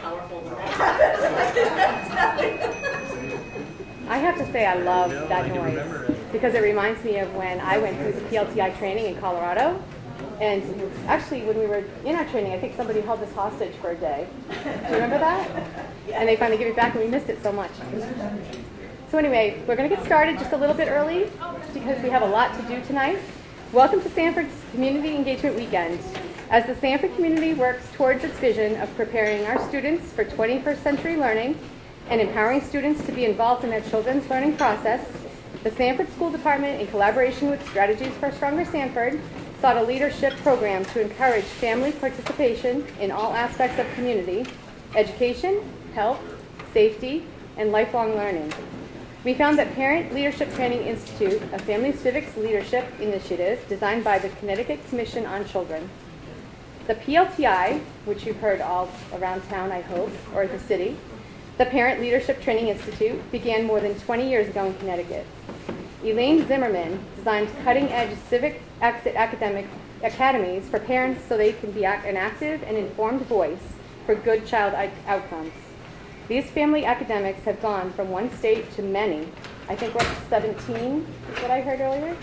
powerful than that. I have to say I love that noise because it reminds me of when I went through the PLTI training in Colorado. And actually, when we were in our training, I think somebody held us hostage for a day. Do you remember that? And they finally gave it back, and we missed it so much. So anyway, we're going to get started just a little bit early because we have a lot to do tonight. Welcome to Sanford's Community Engagement Weekend. As the Sanford community works towards its vision of preparing our students for 21st century learning and empowering students to be involved in their children's learning process, the Sanford School Department, in collaboration with Strategies for a Stronger Sanford, sought a leadership program to encourage family participation in all aspects of community, education, health, safety, and lifelong learning. We found that Parent Leadership Training Institute, a family civics leadership initiative designed by the Connecticut Commission on Children. The PLTI, which you've heard all around town, I hope, or the city, the Parent Leadership Training Institute, began more than 20 years ago in Connecticut. Elaine Zimmerman designed cutting-edge civic academic academies for parents so they can be an active and informed voice for good child outcomes. These family academics have gone from one state to many, I think we're up to 17 is what I heard earlier,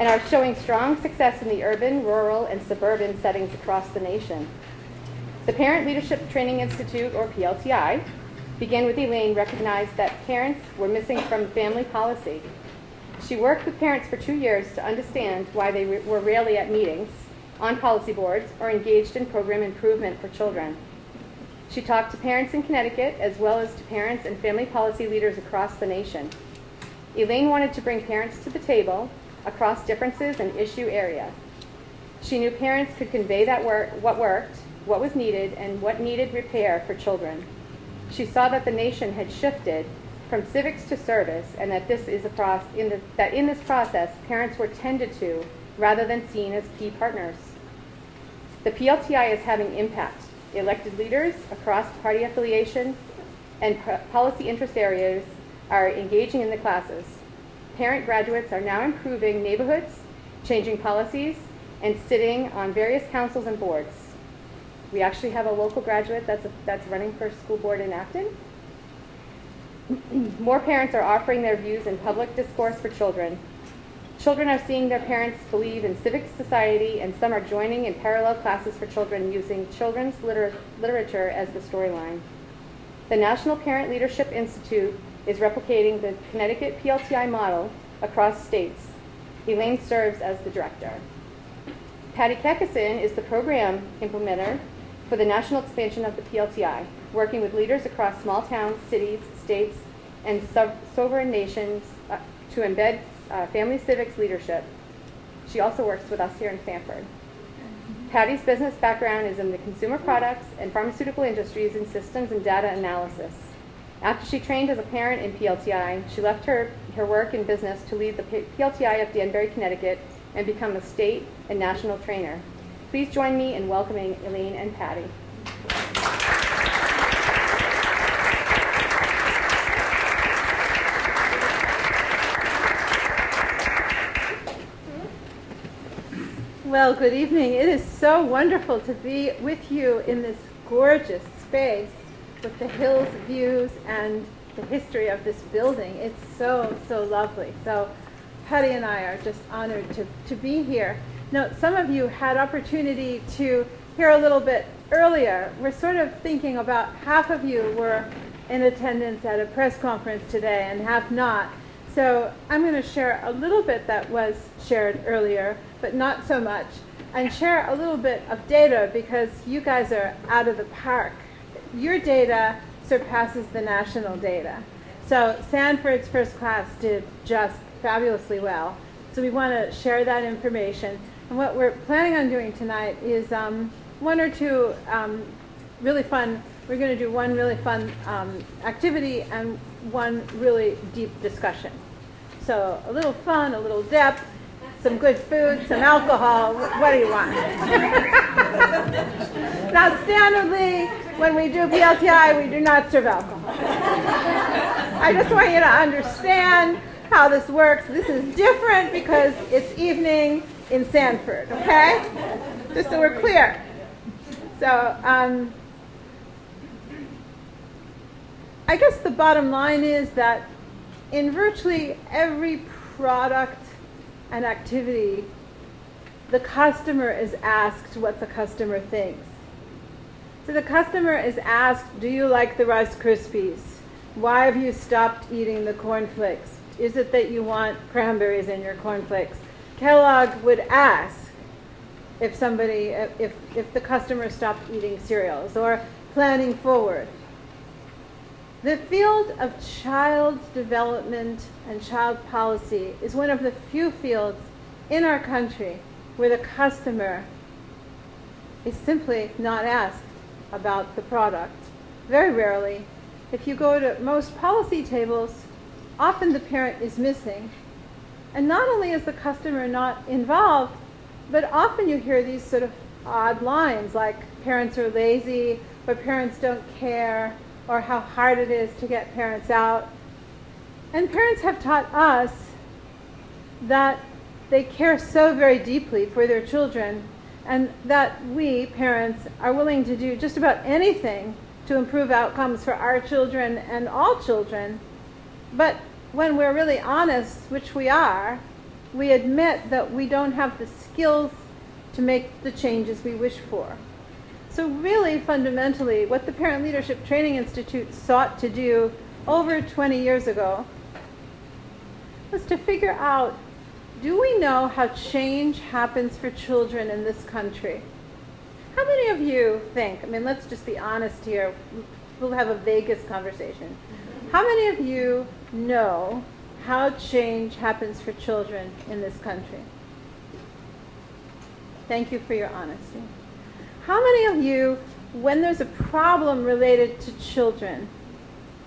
and are showing strong success in the urban, rural, and suburban settings across the nation. The Parent Leadership Training Institute, or PLTI, began with Elaine recognized that parents were missing from family policy. She worked with parents for 2 years to understand why they were rarely at meetings, on policy boards, or engaged in program improvement for children. She talked to parents in Connecticut as well as to parents and family policy leaders across the nation. Elaine wanted to bring parents to the table across differences and issue area. She knew parents could convey what worked, what was needed, and what needed repair for children. She saw that the nation had shifted from civics to service, and that in this process, parents were tended to rather than seen as key partners. The PLTI is having impact. Elected leaders across party affiliation and policy interest areas are engaging in the classes. Parent graduates are now improving neighborhoods, changing policies, and sitting on various councils and boards. We actually have a local graduate that's running for school board in Acton. More parents are offering their views in public discourse for children. Children are seeing their parents believe in civic society, and some are joining in parallel classes for children using children's literature as the storyline. The National Parent Leadership Institute is replicating the Connecticut PLTI model across states. Elaine serves as the director. Patti Keckeisen is the program implementer for the national expansion of the PLTI, working with leaders across small towns, cities, states, and sovereign nations to embed family civics leadership. She also works with us here in Sanford. Patti's business background is in the consumer products and pharmaceutical industries in systems and data analysis. After she trained as a parent in PLTI, she left her work in business to lead the PLTI of Danbury, Connecticut, and become a state and national trainer. Please join me in welcoming Elaine and Patti. Well, good evening. It is so wonderful to be with you in this gorgeous space with the hills views and the history of this building. It's so, so lovely. So Patti and I are just honored to be here. Now, some of you had opportunity to hear a little bit earlier. We're sort of thinking about half of you were in attendance at a press conference today and half not. So I'm going to share a little bit that was shared earlier, but not so much, and share a little bit of data because you guys are out of the park. Your data surpasses the national data. So Sanford's first class did just fabulously well. So we want to share that information. And what we're planning on doing tonight is one or two really fun, we're going to do one really fun activity and one really deep discussion. So a little fun, a little depth, some good food, some alcohol. What do you want? Now, standardly, when we do PLTI, we do not serve alcohol. I just want you to understand how this works. This is different because it's evening in Sanford, okay? Just so we're clear. So I guess the bottom line is that in virtually every product and activity, the customer is asked what the customer thinks. So the customer is asked, do you like the Rice Krispies? Why have you stopped eating the cornflakes? Is it that you want cranberries in your cornflakes? Kellogg would ask if the customer stopped eating cereals, or planning forward. The field of child development and child policy is one of the few fields in our country where the customer is simply not asked about the product. Very rarely. If you go to most policy tables, often the parent is missing. And not only is the customer not involved, but often you hear these sort of odd lines like parents are lazy, or parents don't care, or how hard it is to get parents out. And parents have taught us that they care so very deeply for their children, and that we, parents, are willing to do just about anything to improve outcomes for our children and all children. But when we're really honest, which we are, we admit that we don't have the skills to make the changes we wish for. So really, fundamentally, what the Parent Leadership Training Institute sought to do over 20 years ago was to figure out, do we know how change happens for children in this country? How many of you think, let's just be honest here, we'll have a Vegas conversation. How many of you know how change happens for children in this country? Thank you for your honesty. How many of you, when there's a problem related to children,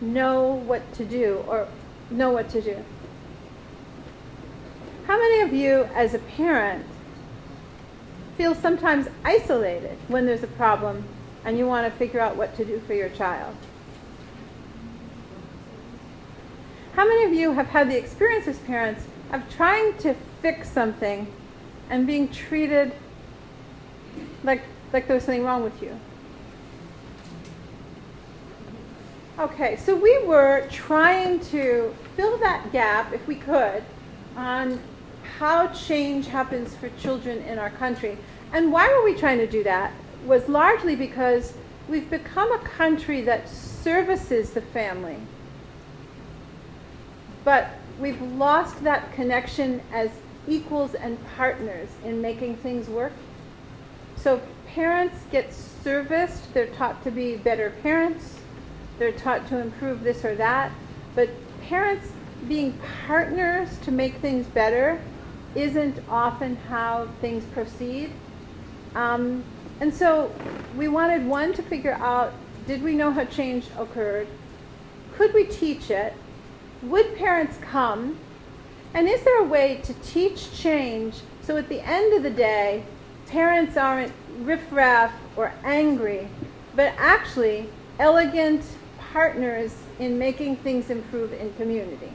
know what to do or know what to do? How many of you, as a parent, feel sometimes isolated when there's a problem and you want to figure out what to do for your child? How many of you have had the experience as parents of trying to fix something and being treated like there was something wrong with you? Okay, so we were trying to fill that gap, if we could, on how change happens for children in our country. And why were we trying to do that? Was largely because we've become a country that services the family. But we've lost that connection as equals and partners in making things work. So parents get serviced. They're taught to be better parents. They're taught to improve this or that. But parents being partners to make things better isn't often how things proceed. And so we wanted, one, to figure out, did we know how change occurred? Could we teach it? Would parents come? And is there a way to teach change so at the end of the day, parents aren't riffraff or angry, but actually elegant partners in making things improve in community?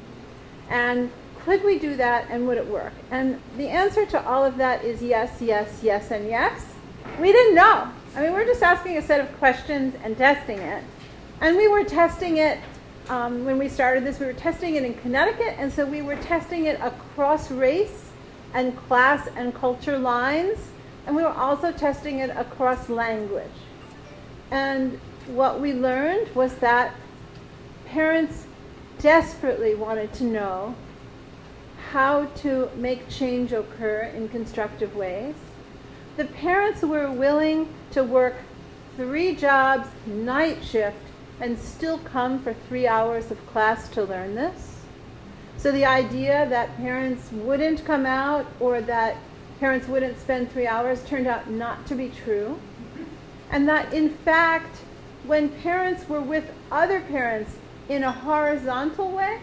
And could we do that, and would it work? And the answer to all of that is yes, yes, yes, and yes. We didn't know. We're just asking a set of questions and testing it. And we were testing it, when we started this, we were testing it in Connecticut, and so we were testing it across race and class and culture lines, and we were also testing it across language. And what we learned was that parents desperately wanted to know how to make change occur in constructive ways. The parents were willing to work 3 jobs, night shift, and still come for 3 hours of class to learn this. So the idea that parents wouldn't come out or that parents wouldn't spend 3 hours turned out not to be true. And that, in fact, when parents were with other parents in a horizontal way,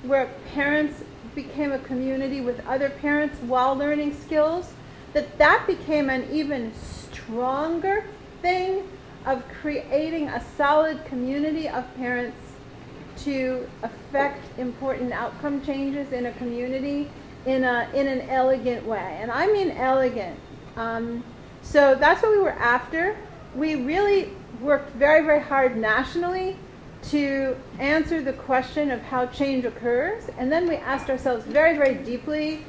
where parents became a community with other parents while learning skills, that became an even stronger thing of creating a solid community of parents to affect important outcome changes in a community in an elegant way. And I mean elegant. So that's what we were after. We really worked very, very hard nationally to answer the question of how change occurs. And then we asked ourselves very, very deeply,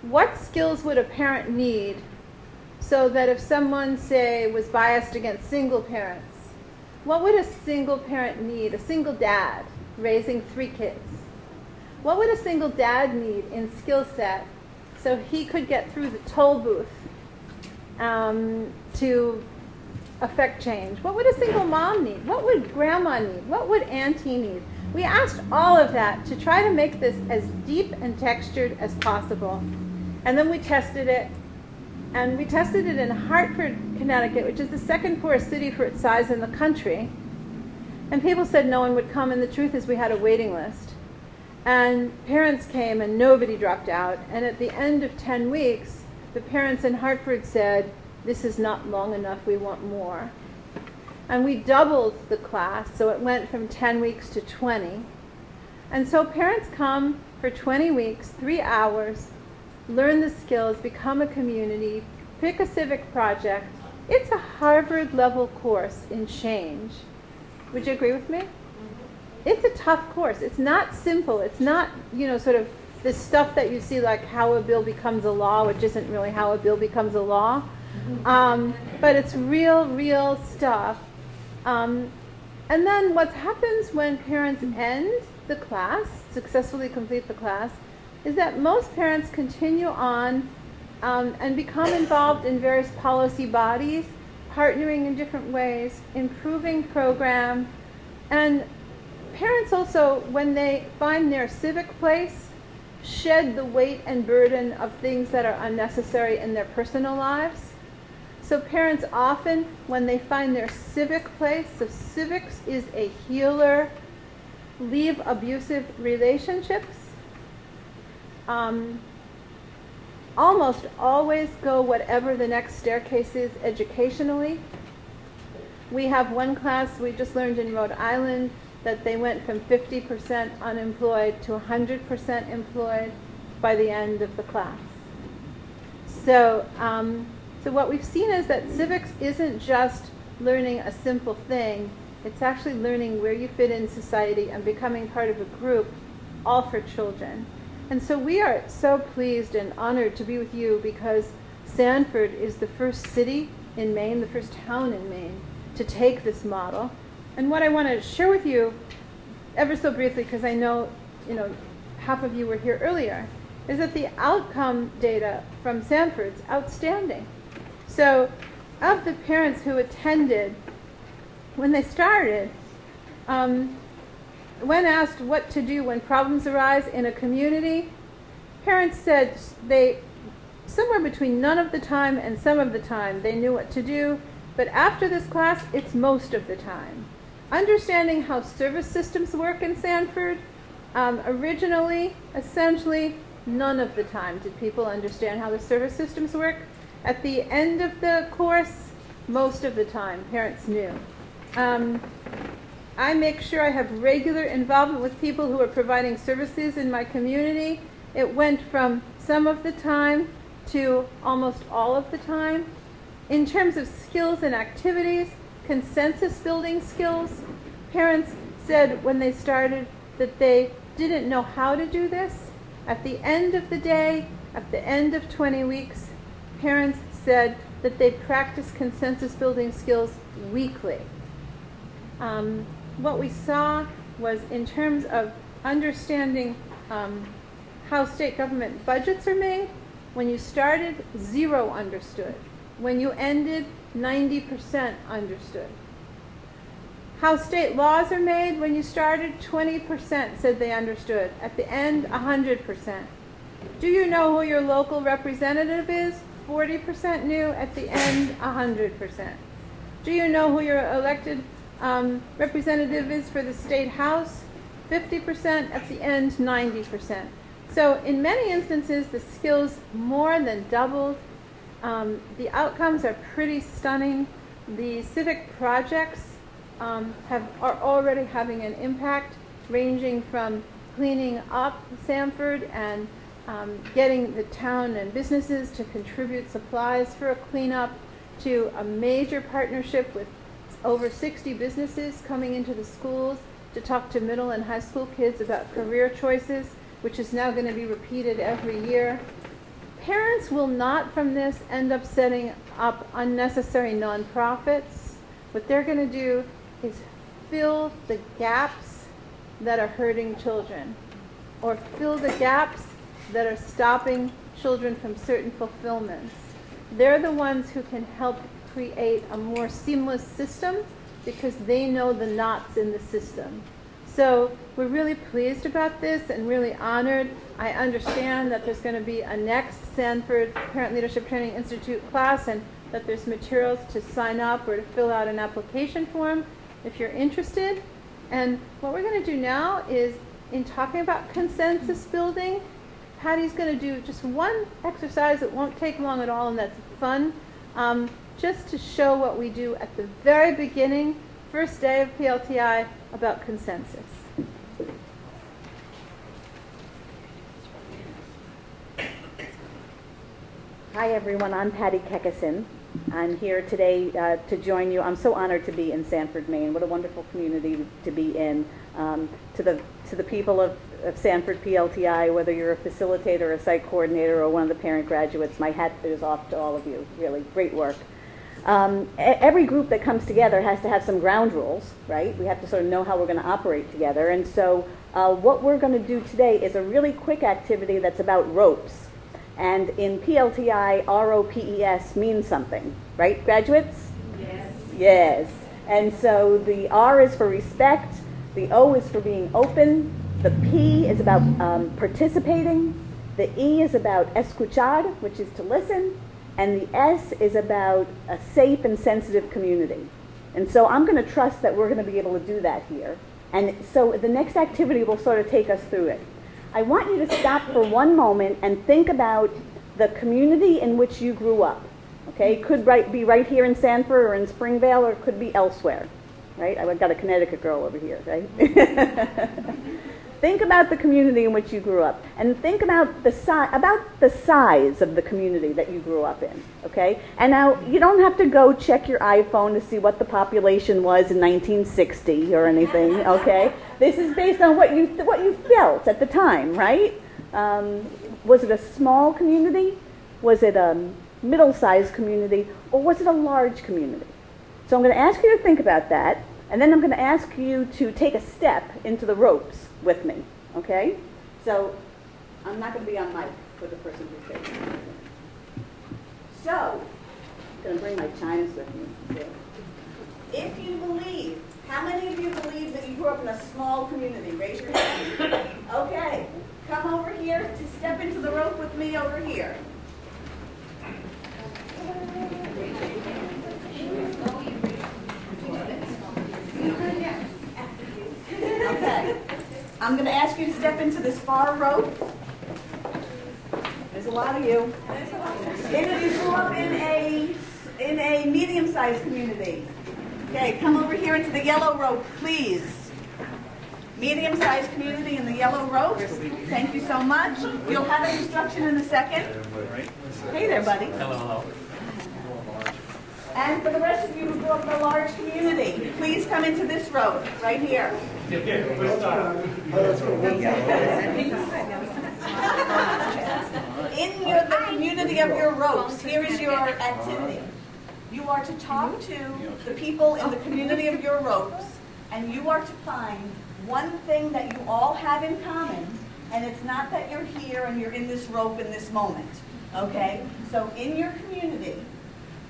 what skills would a parent need so that if someone, say, was biased against single parents, what would a single parent need, a single dad raising 3 kids? What would a single dad need in skill set so he could get through the toll booth to affect change? What would a single mom need? What would grandma need? What would auntie need? We asked all of that to try to make this as deep and textured as possible. And then we tested it. And we tested it in Hartford, Connecticut, which is the 2nd poorest city for its size in the country. And people said no one would come, and the truth is we had a waiting list. And parents came, and nobody dropped out. And at the end of 10 weeks, the parents in Hartford said, this is not long enough, we want more. And we doubled the class, so it went from 10 weeks to 20. And so parents come for 20 weeks, 3 hours, learn the skills, become a community, pick a civic project. It's a Harvard-level course in change. Would you agree with me? It's a tough course. It's not simple. It's not, sort of this stuff that you see like how a bill becomes a law, which isn't really how a bill becomes a law. But it's real stuff. And then what happens when parents end the class, successfully complete the class, is that most parents continue on and become involved in various policy bodies, partnering in different ways, improving program. And parents also, when they find their civic place, shed the weight and burden of things that are unnecessary in their personal lives. So parents often, when they find their civic place, so civics is a healer, leave abusive relationships, almost always go whatever the next staircase is educationally. We have one class we just learned in Rhode Island that they went from 50% unemployed to 100% employed by the end of the class. So, so what we've seen is that civics isn't just learning a simple thing, it's actually learning where you fit in society and becoming part of a group, all for children. And so we are so pleased and honored to be with you because Sanford is the first city in Maine, the first town in Maine, to take this model. And what I want to share with you, ever so briefly, because I know, half of you were here earlier, is that the outcome data from Sanford's outstanding. So of the parents who attended, when they started, when asked what to do when problems arise in a community, parents said somewhere between none of the time and some of the time they knew what to do, but after this class, it's most of the time. Understanding how service systems work in Sanford, originally, essentially, none of the time did people understand how the service systems work. At the end of the course, most of the time, parents knew. I make sure I have regular involvement with people who are providing services in my community. It went from some of the time to almost all of the time. In terms of skills and activities, consensus building skills, parents said when they started that they didn't know how to do this. At the end of the day, at the end of 20 weeks, parents said that they practiced consensus building skills weekly. What we saw was in terms of understanding how state government budgets are made, when you started, 0 understood. When you ended, 90% understood. How state laws are made, when you started, 20% said they understood. At the end, 100%. Do you know who your local representative is? 40% knew. At the end, 100%. Do you know who your elected representative is for the state house? 50%. At the end, 90%. So in many instances, the skills more than doubled. The outcomes are pretty stunning. The civic projects are already having an impact, ranging from cleaning up Sanford and getting the town and businesses to contribute supplies for a cleanup, to a major partnership with over 60 businesses coming into the schools to talk to middle and high school kids about career choices, which is now going to be repeated every year. Parents will not from this end up setting up unnecessary nonprofits. What they're going to do is fill the gaps that are hurting children, or fill the gaps that are stopping children from certain fulfillments. They're the ones who can help create a more seamless system because they know the knots in the system. So we're really pleased about this and really honored. I understand that there's going to be a next Sanford Parent Leadership Training Institute class and that there's materials to sign up or to fill out an application form if you're interested. And what we're going to do now is, in talking about consensus building, Patty's going to do just one exercise that won't take long at all, and that's fun, just to show what we do at the very beginning, first day of PLTI, about consensus. Hi everyone, I'm Patti Keckeisen. I'm here today to join you. I'm so honored to be in Sanford, Maine. What a wonderful community to be in. To the people of Sanford PLTI, whether you're a facilitator, a site coordinator, or one of the parent graduates, my hat is off to all of you. Really, great work. Every group that comes together has to have some ground rules, right? We have to sort of know how we're going to operate together. And so what we're going to do today is a really quick activity that's about ropes. And in PLTI, ROPES means something, right, graduates? Yes. Yes. And so the R is for respect, the O is for being open, the P is about participating, the E is about escuchar, which is to listen, and the S is about a safe and sensitive community. And so I'm going to trust that we're going to be able to do that here. And so the next activity will sort of take us through it. I want you to stop for one moment and think about the community in which you grew up. Okay, it could be right here in Sanford or in Springvale, or it could be elsewhere. Right? I've got a Connecticut girl over here, right? Think about the community in which you grew up, and think about the size of the community that you grew up in. Okay, and now you don't have to go check your iPhone to see what the population was in 1960 or anything. Okay, this is based on what you felt at the time, right? Was it a small community? Was it a middle-sized community, or was it a large community? So I'm going to ask you to think about that, and then I'm going to ask you to take a step into the ropes with me, okay? So I'm not going to be on mic for the person who says. So I'm going to bring my chimes with me. If you believe, how many of you believe that you grew up in a small community? Raise your hand. Okay, come over here to step into the rope with me over here. Okay. I'm going to ask you to step into this far rope. There's a lot of you. If you grew up in a medium-sized community, okay, come over here into the yellow rope, please. Medium-sized community in the yellow rope. Thank you so much. You'll have an instruction in a second. Hey there, buddy. Hello. And for the rest of you who grew up in a large community, please come into this rope right here. In the community of your ropes, here is your activity. You are to talk to the people in the community of your ropes, and you are to find one thing that you all have in common, and it's not that you're here and you're in this rope in this moment, okay? So in your community,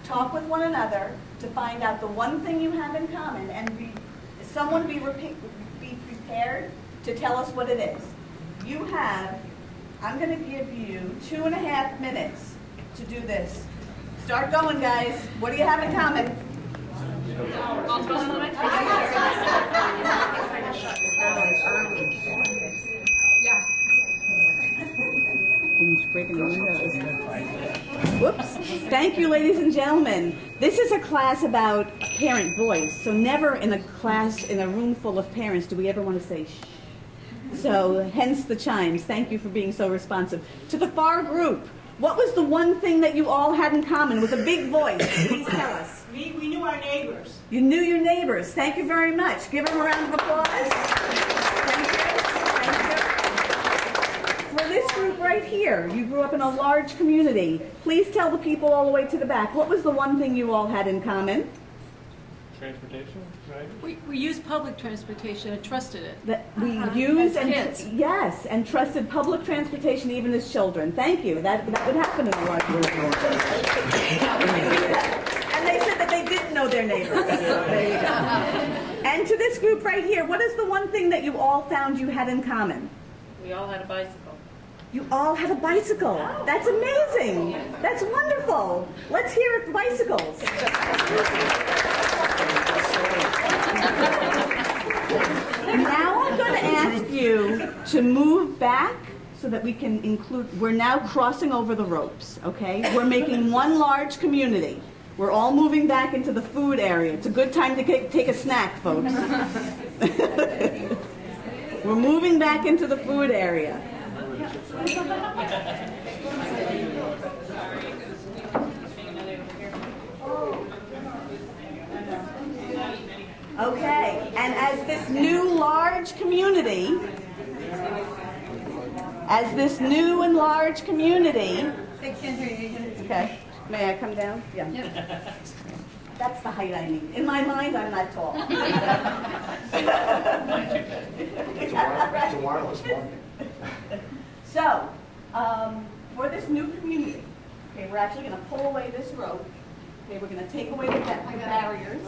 talk with one another to find out the one thing you have in common, and someone be prepared to tell us what it is. You have, I'm going to give you 2.5 minutes to do this. Start going, guys. What do you have in common? Breaking the windows. Whoops. Thank you, ladies and gentlemen. This is a class about parent voice. So never in a class, in a room full of parents, do we ever want to say shh. So hence the chimes. Thank you for being so responsive. To the far group, what was the one thing that you all had in common with a big voice? Please tell us. We knew our neighbors. You knew your neighbors. Thank you very much. Give them a round of applause. Thank you. For this group right here, you grew up in a large community. Please tell the people all the way to the back, what was the one thing you all had in common? Transportation, right? We used public transportation and trusted it. That we used As kids. yes, and trusted public transportation even as children. Thank you. That would happen in a large group. And they said that they didn't know their neighbors. So there you go. And to this group right here, what is the one thing that you all found you had in common? We all had a bicycle. You all had a bicycle. That's amazing. That's wonderful. Let's hear it for bicycles. Now I'm going to ask you to move back so that we can include, we're now crossing over the ropes, okay? We're making one large community. We're all moving back into the food area. It's a good time to take a snack, folks. We're moving back into the food area. Okay, and as this new large community, okay, may I come down? Yeah. That's the height I need. In my mind, I'm not tall. It's a wireless one. So, for this new community, okay, we're actually going to pull away this rope. Okay, we're going to take away the barriers.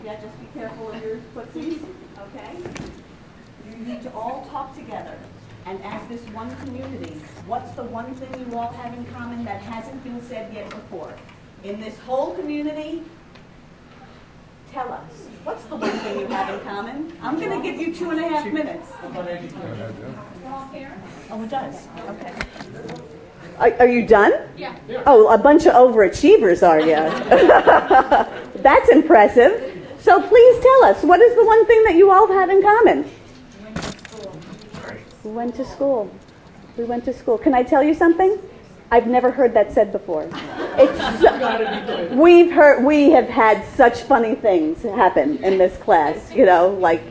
Yeah, just be careful of your footsies, okay? You need to all talk together. And as this one community, what's the one thing you all have in common that hasn't been said yet before? In this whole community, tell us. What's the one thing you have in common? I'm going to give you 2.5 minutes. Oh, it does? Okay. Are you done? Yeah. Oh, a bunch of overachievers, are you? That's impressive. So please tell us, what is the one thing that you all have in common? We went to school. We went to school. Can I tell you something? I've never heard that said before. We have had such funny things happen in this class, like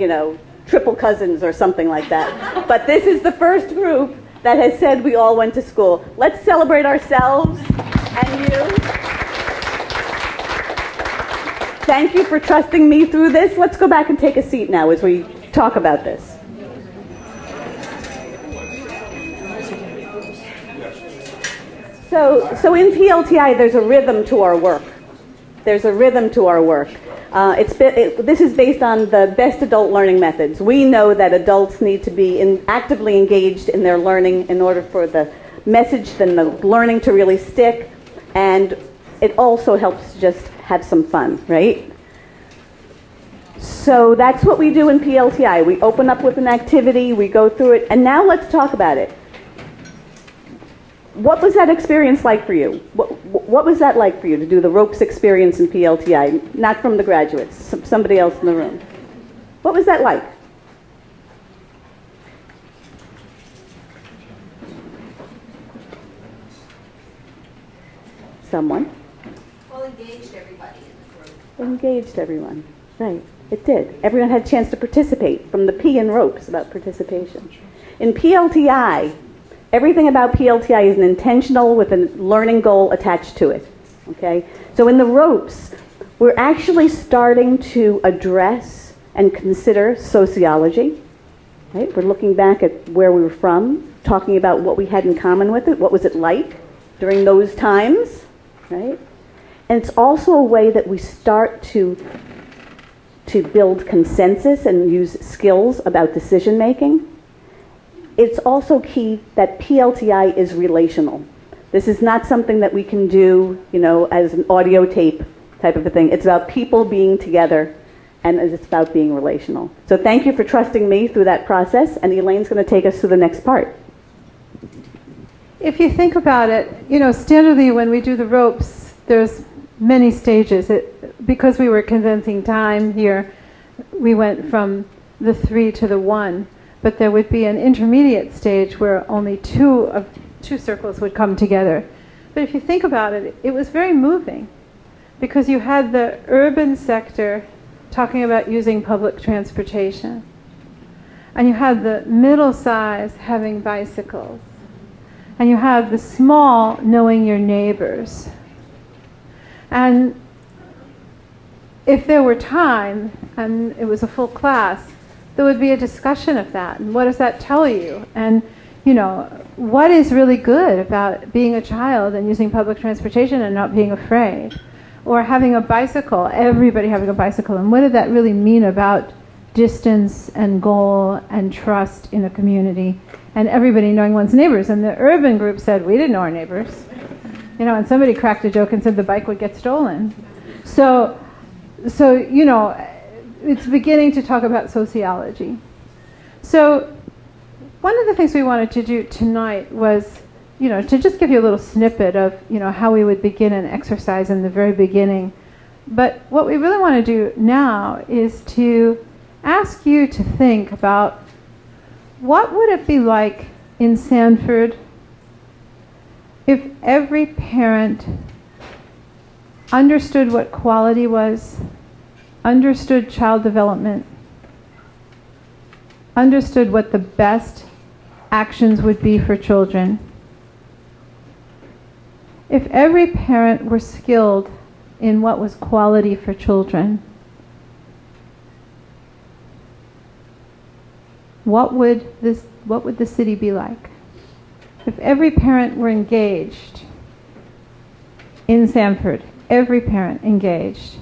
triple cousins or something like that. But this is the first group that has said we all went to school. Let's celebrate ourselves and you. Thank you for trusting me through this. Let's go back and take a seat now as we talk about this. So in PLTI, there's a rhythm to our work. There's a rhythm to our work. This is based on the best adult learning methods. We know that adults need to be actively engaged in their learning in order for the message and the learning to really stick. And it also helps just have some fun, right? So that's what we do in PLTI. We open up with an activity, we go through it, and now let's talk about it. What was that experience like for you? What was that like for you to do the ropes experience in PLTI? Not from the graduates, somebody else in the room. What was that like? Someone? Well, engaged everybody in the group. Engaged everyone, right. It did. Everyone had a chance to participate, from the P in ropes about participation. In PLTI, everything about PLTI is an intentional with a learning goal attached to it, okay? So in the ropes, we're actually starting to address and consider sociology, right? We're looking back at where we were from, talking about what we had in common with it, what was it like during those times, right? And it's also a way that we start to build consensus and use skills about decision making. It's also key that PLTI is relational. This is not something that we can do, as an audio tape type of a thing. It's about people being together, and it's about being relational. So thank you for trusting me through that process, and Elaine's going to take us through the next part. If you think about it, standardly when we do the ropes, there's many stages. Because we were condensing time here, we went from the 3 to the 1. But there would be an intermediate stage where only two circles would come together. But if you think about it, it was very moving. because you had the urban sector talking about using public transportation, and you had the middle size having bicycles, and you had the small knowing your neighbors. And if there were time, and it was a full class, there would be a discussion of that. And what does that tell you? And, you know, what is really good about being a child and using public transportation and not being afraid? Or having a bicycle, everybody having a bicycle. And what did that really mean about distance and goal and trust in a community? And everybody knowing one's neighbors. And the urban group said, we didn't know our neighbors. You know, and somebody cracked a joke and said the bike would get stolen. So you know, it's beginning to talk about sociology. So one of the things we wanted to do tonight was, you know, to just give you a little snippet of, you know, how we would begin an exercise in the very beginning. But what we really want to do now is to ask you to think about what would it be like in Sanford if every parent understood what quality was, understood child development, understood what the best actions would be for children. If every parent were skilled in what was quality for children, what would the city be like? If every parent were engaged in Sanford, every parent engaged,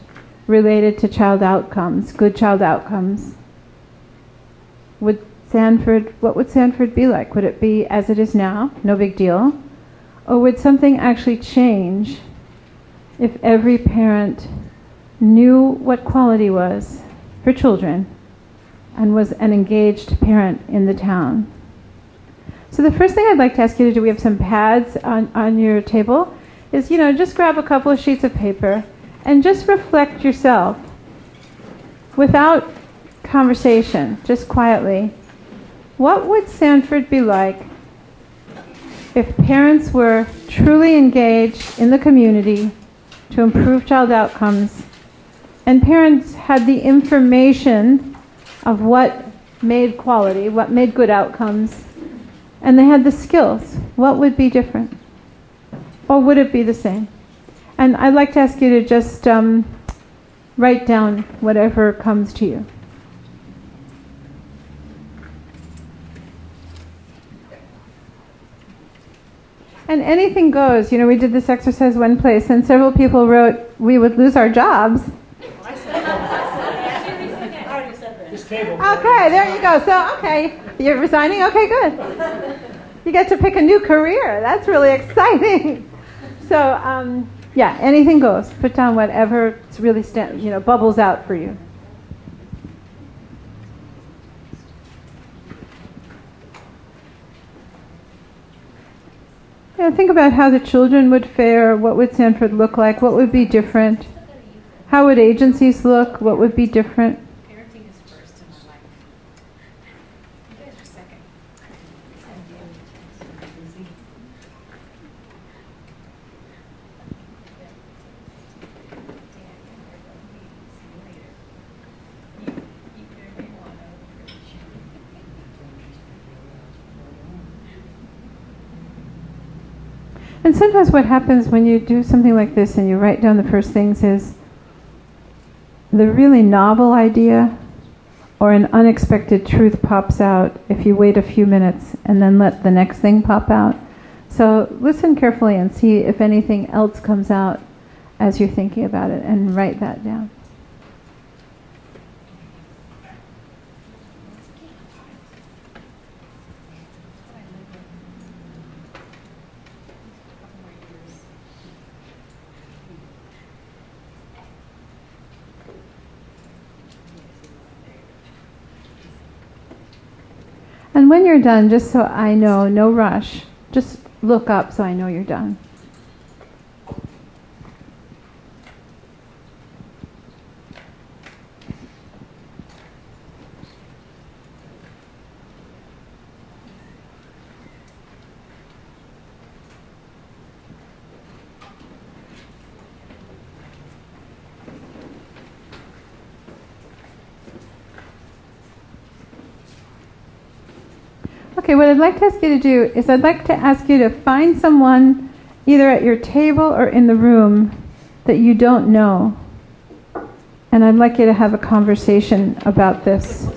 related to child outcomes, good child outcomes, what would Sanford be like? Would it be as it is now, no big deal? Or would something actually change if every parent knew what quality was for children and was an engaged parent in the town? So the first thing I'd like to ask you to do, we have some pads on your table, is, you know, just grab a couple of sheets of paper and just reflect yourself without conversation, just quietly. What would Sanford be like if parents were truly engaged in the community to improve child outcomes, and parents had the information of what made quality, what made good outcomes, and they had the skills? What would be different? Or would it be the same? And I'd like to ask you to just write down whatever comes to you. And anything goes. You know, we did this exercise one place, and several people wrote, we would lose our jobs. Okay, there you go. So, okay, you're resigning? Okay, good. You get to pick a new career. That's really exciting. So, yeah, anything goes. Put down whatever really bubbles out for you. Yeah, think about how the children would fare. What would Sanford look like? What would be different? How would agencies look? What would be different? Parenting is first in my life. You guys are second. And sometimes what happens when you do something like this and you write down the first things is the really novel idea or an unexpected truth pops out if you wait a few minutes and then let the next thing pop out. So listen carefully and see if anything else comes out as you're thinking about it, and write that down. And when you're done, just so I know, no rush, just look up so I know you're done. Okay, what I'd like to ask you to do is I'd like to ask you to find someone either at your table or in the room that you don't know. And I'd like you to have a conversation about this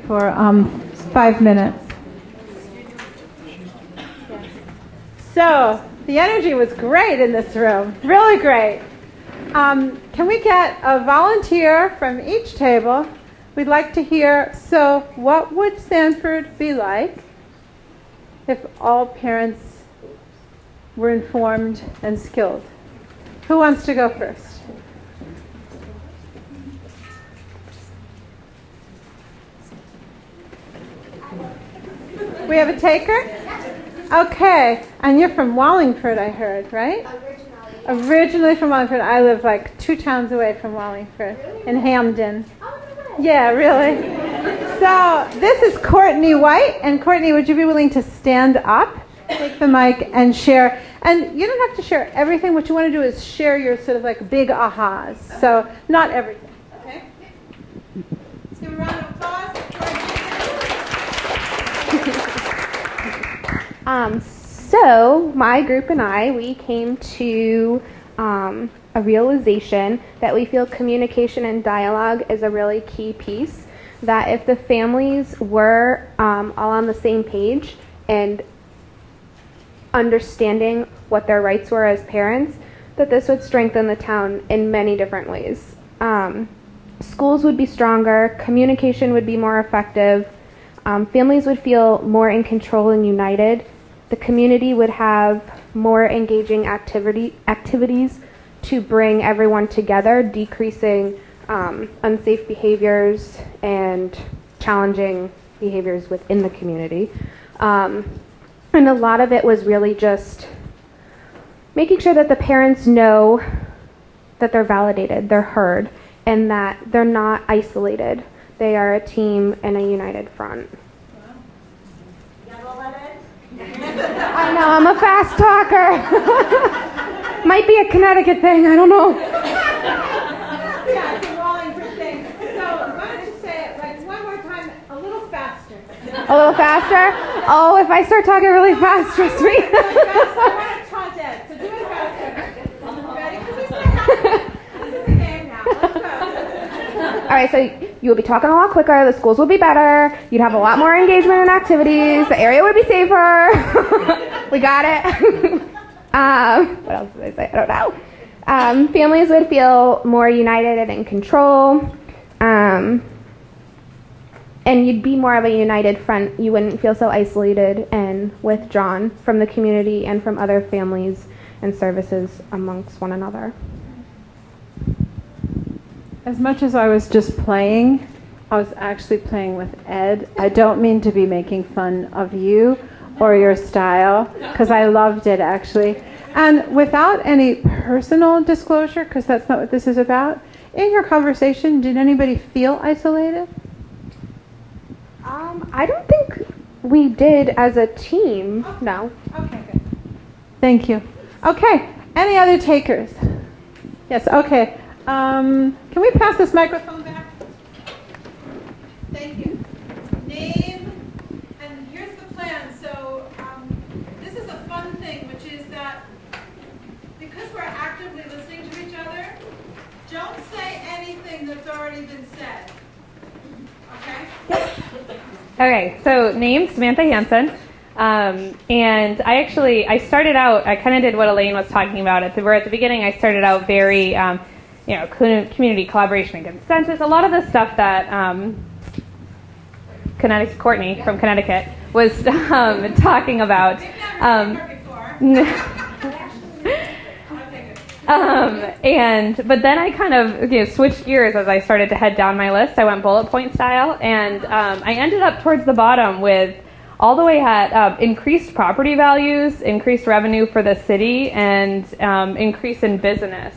for 5 minutes. So, the energy was great in this room, really great. Can we get a volunteer from each table? We'd like to hear, so what would Sanford be like if all parents were informed and skilled? Who wants to go first? We have a taker? Okay, and you're from Wallingford, I heard, right? Originally from Wallingford. I live like 2 towns away from Wallingford, in Hamden. Yeah, really. So this is Courtney White, and Courtney, would you be willing to stand up, take the mic, and share? And you don't have to share everything. What you want to do is share your sort of like big ahas. So not everything. Okay. Let's give a round of applause for Courtney. So my group and I, we came to a realization that we feel communication and dialogue is a really key piece, that if the families were all on the same page and understanding what their rights were as parents, that this would strengthen the town in many different ways. Schools would be stronger, communication would be more effective, families would feel more in control and united. The community would have more engaging activities to bring everyone together, decreasing unsafe behaviors and challenging behaviors within the community. And a lot of it was really just making sure that the parents know that they're validated, they're heard, and that they're not isolated. They are a team and a united front. I know, I'm a fast talker. Might be a Connecticut thing, I don't know. Yeah, it's a Wallingford thing. So why don't you say it like one more time, a little faster. A little faster? Oh, if I start talking really fast, trust me. I want to taunt Ed, so do it faster. Ready? Because it's not this is a game now. Let's go. All right, so you will be talking a lot quicker, the schools will be better, you'd have a lot more engagement in activities, the area would be safer. We got it. What else did I say? I don't know. Families would feel more united and in control. And you'd be more of a united front. You wouldn't feel so isolated and withdrawn from the community and from other families and services amongst one another. As much as I was just playing, I was actually playing with Ed. I don't mean to be making fun of you or your style, because I loved it actually. And without any personal disclosure, because that's not what this is about, in your conversation, did anybody feel isolated? I don't think we did as a team, no. Okay, good. Thank you. Okay, any other takers? Yes, okay. Can we pass this microphone back? Thank you. Name, and here's the plan. So this is a fun thing, which is that because we're actively listening to each other, don't say anything that's already been said. Okay? Okay, so name Samantha Hansen. And I started out, I kind of did what Elaine was talking about. At the beginning, I started out very, community collaboration and consensus. A lot of the stuff that Courtney from Connecticut was talking about. But then I kind of switched gears as I started to head down my list. I went bullet point style, and I ended up towards the bottom with all the way at increased property values, increased revenue for the city, and increase in business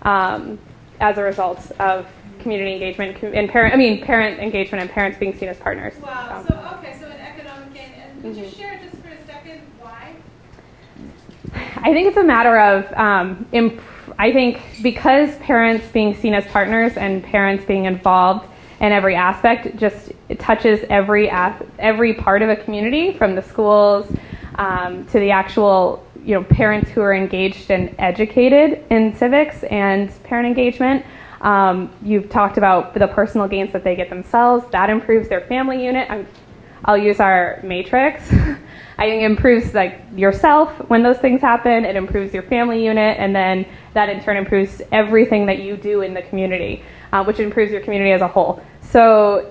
as a result of community engagement and parent engagement and parents being seen as partners. Wow. So an economic gain. And could you share just for a second why? I think it's a matter of, I think because parents being seen as partners and parents being involved in every aspect. Just it touches every part of a community, from the schools to the actual parents who are engaged and educated in civics and parent engagement. You've talked about the personal gains that they get themselves. That improves their family unit. I'll use our matrix. I think it improves yourself when those things happen. It improves your family unit, and then that in turn improves everything that you do in the community, which improves your community as a whole. So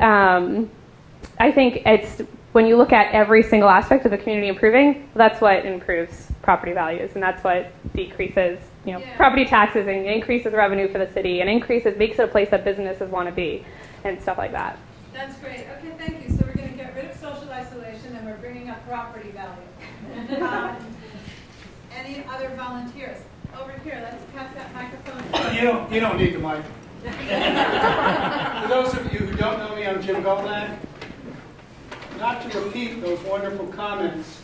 I think it's when you look at every single aspect of the community improving, that's what improves property values, and that's what decreases property taxes and increases revenue for the city and makes it a place that businesses want to be and stuff like that. That's great. Okay, thank you. So we're going to get rid of social isolation, and we're bringing up property value. Any other volunteers? Over here, let's pass that microphone. You don't need the mic. For those of you who don't know me, I'm Jim Golan. Not to repeat those wonderful comments,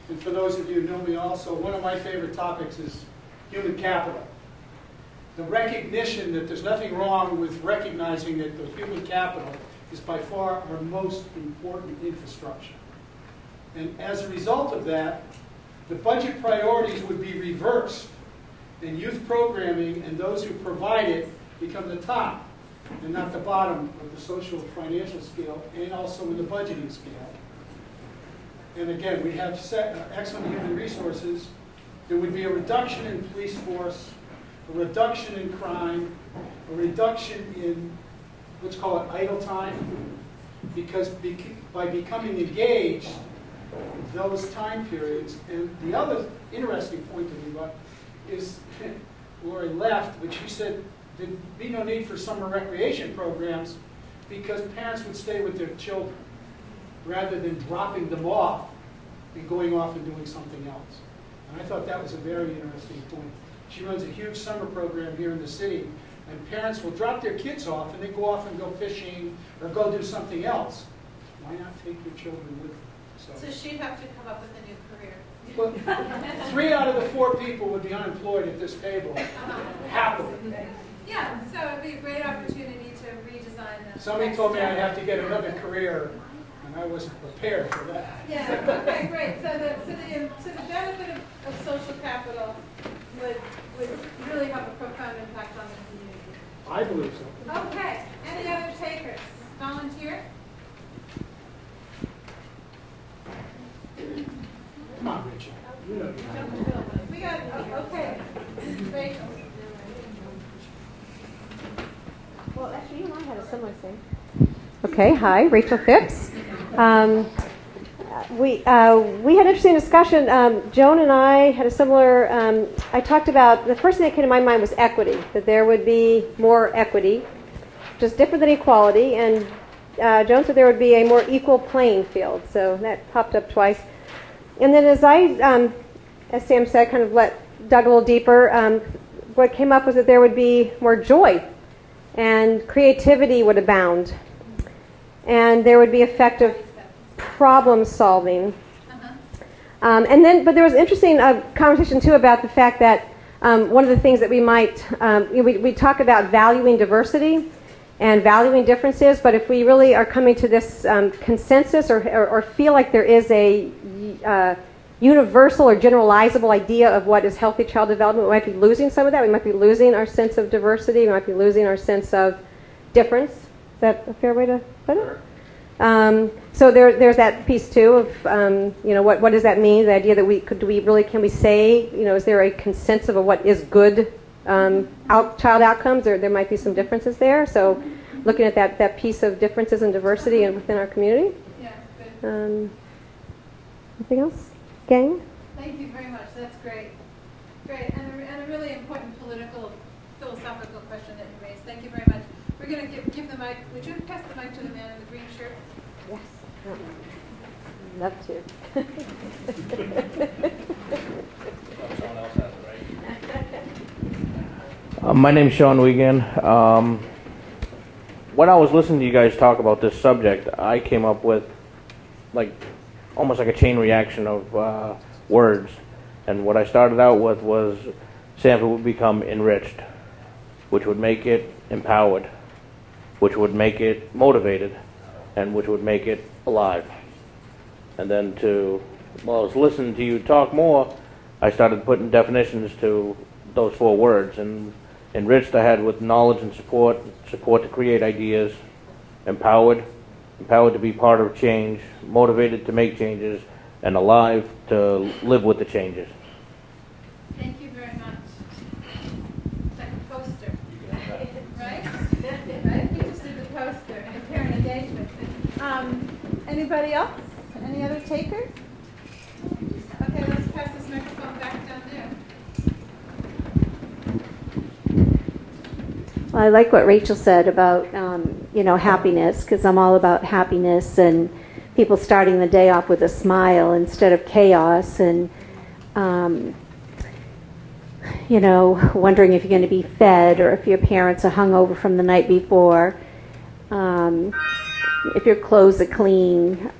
and for those of you who know me also, one of my favorite topics is human capital. The recognition that there's nothing wrong with recognizing that the human capital is by far our most important infrastructure. And as a result of that, the budget priorities would be reversed, and youth programming and those who provide it become the top and not the bottom of the social financial scale, and also in the budgeting scale. And again, we have excellent human resources. There would be a reduction in police force, a reduction in crime, a reduction in, let's call it idle time, because by becoming engaged those time periods. And the other interesting point to me about is Lori left, which she said there'd be no need for summer recreation programs because parents would stay with their children rather than dropping them off and going off and doing something else. And I thought that was a very interesting point. She runs a huge summer program here in the city, and parents will drop their kids off and they go off and go fishing or go do something else. Why not take your children with them? So she'd have to come up with a new career. Well, 3 out of the 4 people would be unemployed at this table, happily. Yeah, so it'd be a great opportunity to redesign that. Somebody told me I'd have to get another career, and I wasn't prepared for that. Yeah, okay, great. So the benefit of social capital would really have a profound impact on the community. I believe so. Okay, any other takers? Volunteer? Come on, Rachel. You know you We got, okay. Rachel. Well, actually, you and I had a similar thing. Okay, hi, Rachel Phipps. We had an interesting discussion. Joan and I had a similar, I talked about, the first thing that came to my mind was equity, that there would be more equity, just different than equality, and Joan said there would be a more equal playing field, so that popped up twice. And then as Sam said, kind of dug a little deeper, what came up was that there would be more joy, and creativity would abound, and there would be effective problem solving. But there was an interesting conversation too about the fact that one of the things that we might, we talk about valuing diversity and valuing differences, but if we really are coming to this consensus or feel like there is a universal or generalizable idea of what is healthy child development, we might be losing some of that. We might be losing our sense of diversity. We might be losing our sense of difference. Is that a fair way to put it? So there's that piece too of what does that mean? The idea that can we say is there a consensus of what is good child outcomes, or there might be some differences there. So looking at that piece of differences and diversity and within our community. Yeah, good. Anything else, gang? Thank you very much. That's great. Great, and a really important political, philosophical question that you raised. Thank you very much. We're going to give the mic. Would you pass the mic to the man in the green shirt? Yes. Love to. My name's Sean Wiegand. When I was listening to you guys talk about this subject, I came up with almost like a chain reaction of words. And what I started out with was Sanford would become enriched, which would make it empowered. which would make it motivated and which would make it alive. And then while I was listening to you talk more, I started putting definitions to those 4 words, and enriched I had with knowledge and support to create ideas, empowered to be part of change, motivated to make changes, and alive to live with the changes. Thank you very much. It's like a poster, right? Right? You just did the poster and parent engagement. Anybody else? Any other takers? Okay, let's pass this microphone back down there. Well, I like what Rachel said about, happiness, because I'm all about happiness and people starting the day off with a smile instead of chaos, and, wondering if you're going to be fed or if your parents are hungover from the night before, if your clothes are clean,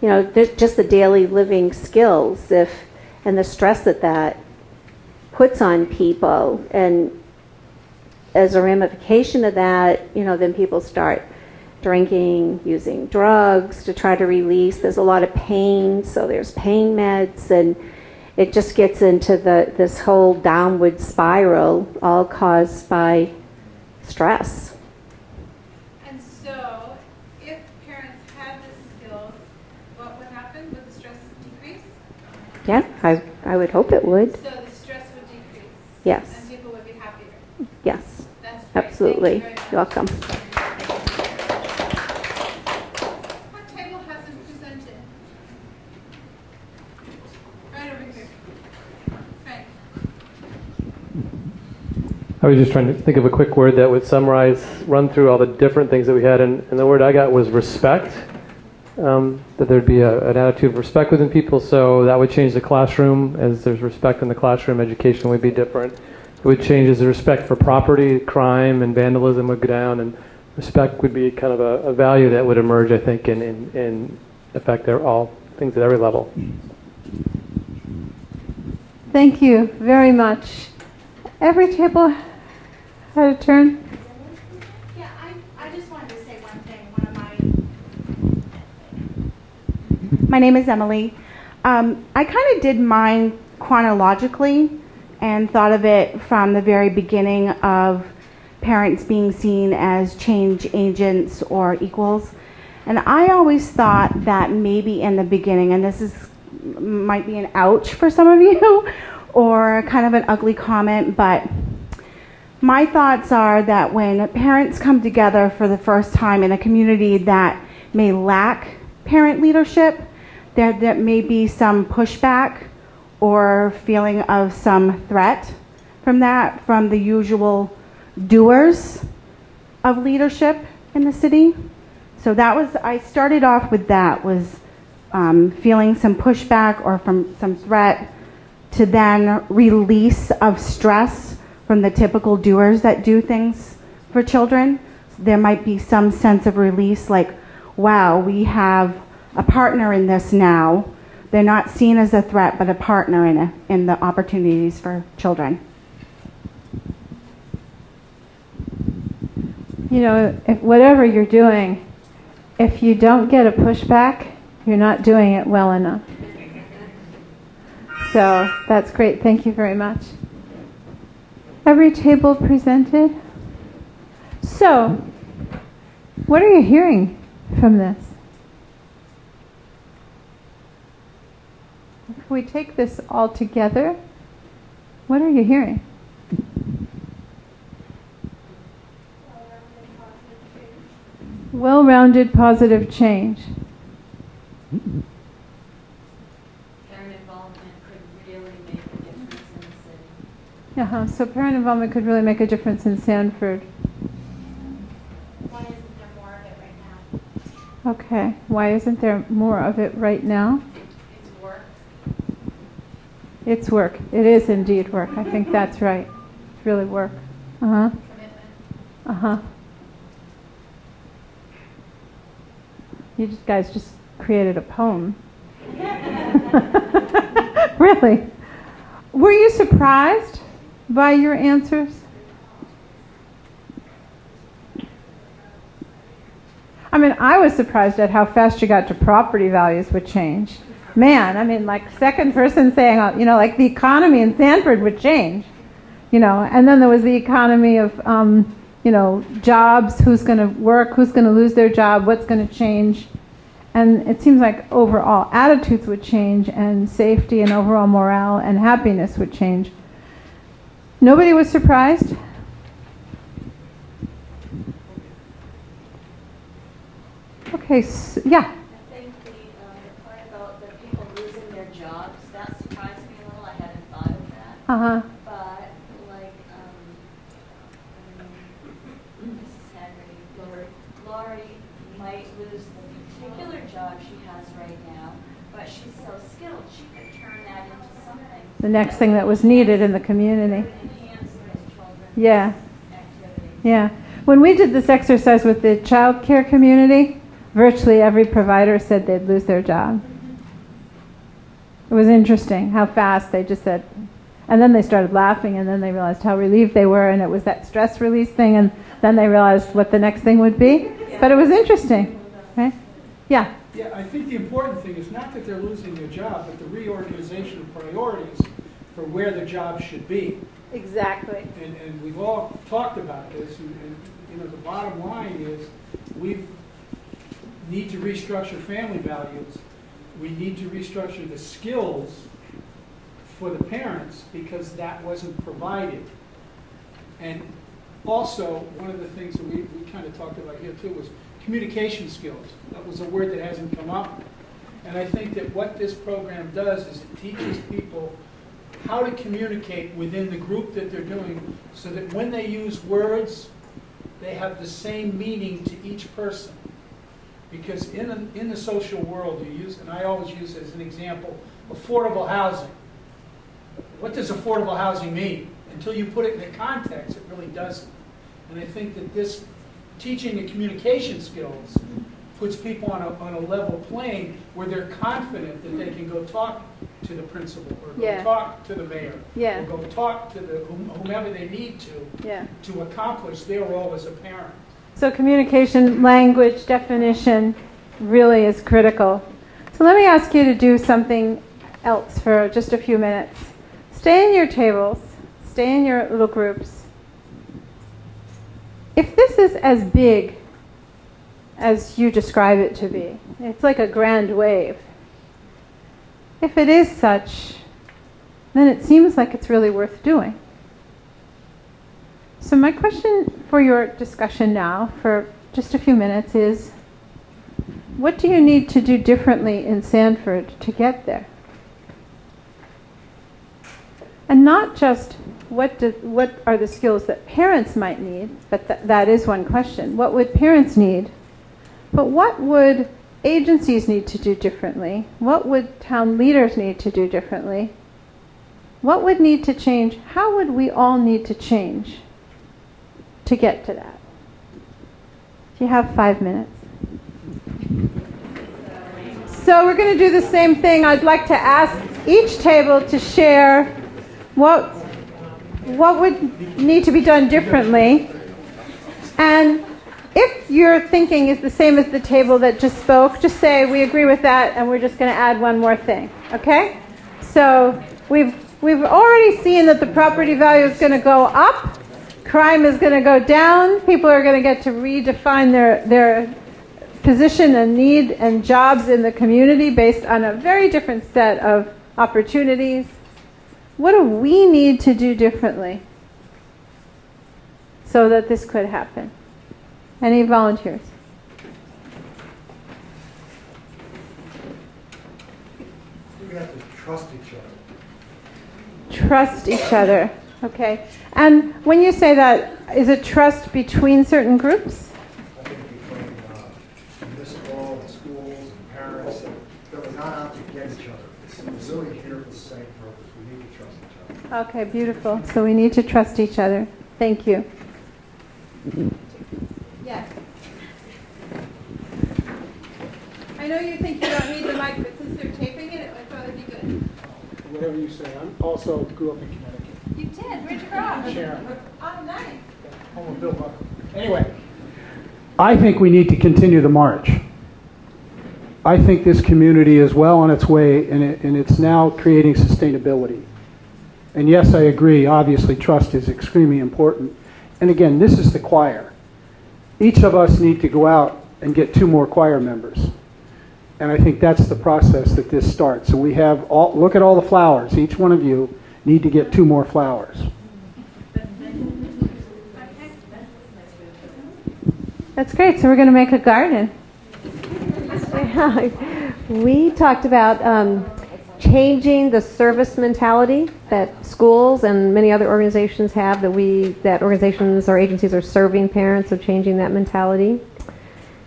just the daily living skills, and the stress that puts on people, and as a ramification of that, then people start drinking, using drugs to try to release. There's a lot of pain, so there's pain meds, and it just gets into this whole downward spiral, all caused by stress. And so, if parents had the skills, what would happen? Would the stress decrease? Yeah, I would hope it would. So the stress would decrease? Yes. And people would be happier? Yes. That's great. Absolutely. Thank you very much. You're welcome. What table hasn't presented? Right over here. Frank. I was just trying to think of a quick word that would run through all the different things that we had, and the word I got was respect. That there'd be an attitude of respect within people, so that would change the classroom. As there's respect in the classroom, education would be different. It would change as the respect for property, crime, and vandalism would go down, and respect would be kind of a value that would emerge, I think, and affect all things at every level. Thank you very much. Every table had a turn. Yeah, I just wanted to say one thing. My name is Emily. I kind of did mine chronologically and thought of it from the very beginning of parents being seen as change agents or equals. And I always thought that maybe in the beginning, and might be an ouch for some of you, or kind of an ugly comment, but my thoughts are that when parents come together for the first time in a community that may lack parent leadership, there may be some pushback or feeling of some threat from the usual doers of leadership in the city. So I started off with that, was feeling some pushback or from some threat, to then release of stress from the typical doers that do things for children. There might be some sense of release, like, wow, we have a partner in this now. They're not seen as a threat, but a partner in the opportunities for children. Whatever you're doing, if you don't get a pushback, you're not doing it well enough. So that's great. Thank you very much. Every table presented. So, what are you hearing from this? If we take this all together, what are you hearing? Well-rounded positive change. Parent involvement could really make a difference in the city. So parent involvement could really make a difference in Sanford. Why isn't there more of it right now? Okay. Why isn't there more of it right now? It's work. It's work. It is indeed work. I think that's right. It's really work. Commitment. You guys just created a poem. Really? Were you surprised by your answers? I mean, I was surprised at how fast you got to property values would change. Man, I mean, like second person saying, you know, like the economy in Sanford would change, you know, and then there was the economy of, you know, jobs, who's going to work, who's going to lose their job, what's going to change. And it seems like overall attitudes would change, and safety and overall morale and happiness would change. Nobody was surprised? Okay, so, yeah. I think the part about the people losing their jobs, that surprised me a little. I hadn't thought of that. Uh-huh. But like Mrs. Henry, Lori might lose the particular job she has right now, but she's so skilled she could turn that into something. The next thing that was needed in the community. Enhance those children's Yeah. activities. Yeah. When we did this exercise with the child care community, virtually every provider said they'd lose their job. It was interesting how fast they just said, and then they started laughing, and then they realized how relieved they were, and it was that stress release thing, and then they realized what the next thing would be. But it was interesting, right? Yeah. Yeah, I think the important thing is not that they're losing their job, but the reorganization of priorities for where the job should be. Exactly. And we've all talked about this, and you know, the bottom line is we need to restructure family values. We need to restructure the skills for the parents because that wasn't provided. And also, one of the things that we kind of talked about here too was communication skills. That was a word that hasn't come up. And I think that what this program does is it teaches people how to communicate within the group that they're doing so that when they use words, they have the same meaning to each person. Because in the social world, you use, and I always use as an example, affordable housing. What does affordable housing mean? Until you put it in a context, it really doesn't. And I think that this teaching the communication skills puts people on a level plane where they're confident that they can go talk to the principal or go talk to the mayor or go talk to whomever they need to accomplish their role as a parent. So communication, language, definition really is critical. So let me ask you to do something else for just a few minutes. Stay in your tables, stay in your little groups. If this is as big as you describe it to be, it's like a grand wave. If it is such, then it seems like it's really worth doing. So my question for your discussion now, for just a few minutes, is what do you need to do differently in Sanford to get there? And not just what are the skills that parents might need, but that is one question. What would parents need? But what would agencies need to do differently? What would town leaders need to do differently? What would need to change? How would we all need to change to get to that? You have 5 minutes. So we're going to do the same thing. I'd like to ask each table to share what would need to be done differently. And if your thinking is the same as the table that just spoke, just say, we agree with that, and we're just going to add one more thing. Okay? So we've already seen that the property value is going to go up. Crime is going to go down. People are going to get to redefine their position and need and jobs in the community based on a very different set of opportunities. What do we need to do differently so that this could happen? Any volunteers? We have to trust each other. Trust each other. Okay. And when you say that, is it trust between certain groups? I think between municipal and schools and parents, that we're not out to get each other. We're really here for the same purpose. We need to trust each other. Okay, beautiful. So we need to trust each other. Thank you. Yes. I know you think you don't need the mic, but since they're taping it, I thought it'd be good. Whatever you say. I also grew up in Connecticut. You did? Where'd you grow up? Sharon. Oh, nice. Home of Bill Buckle. Anyway, I think we need to continue the march. I think this community is well on its way, and it's now creating sustainability. And yes, I agree, obviously trust is extremely important. And again, this is the choir. Each of us need to go out and get 2 more choir members. And I think that's the process that this starts. So we have all, look at all the flowers. Each one of you need to get 2 more flowers. That's great. So we're going to make a garden. We talked about changing the service mentality that schools and many other organizations have, that organizations or agencies are serving parents, so changing that mentality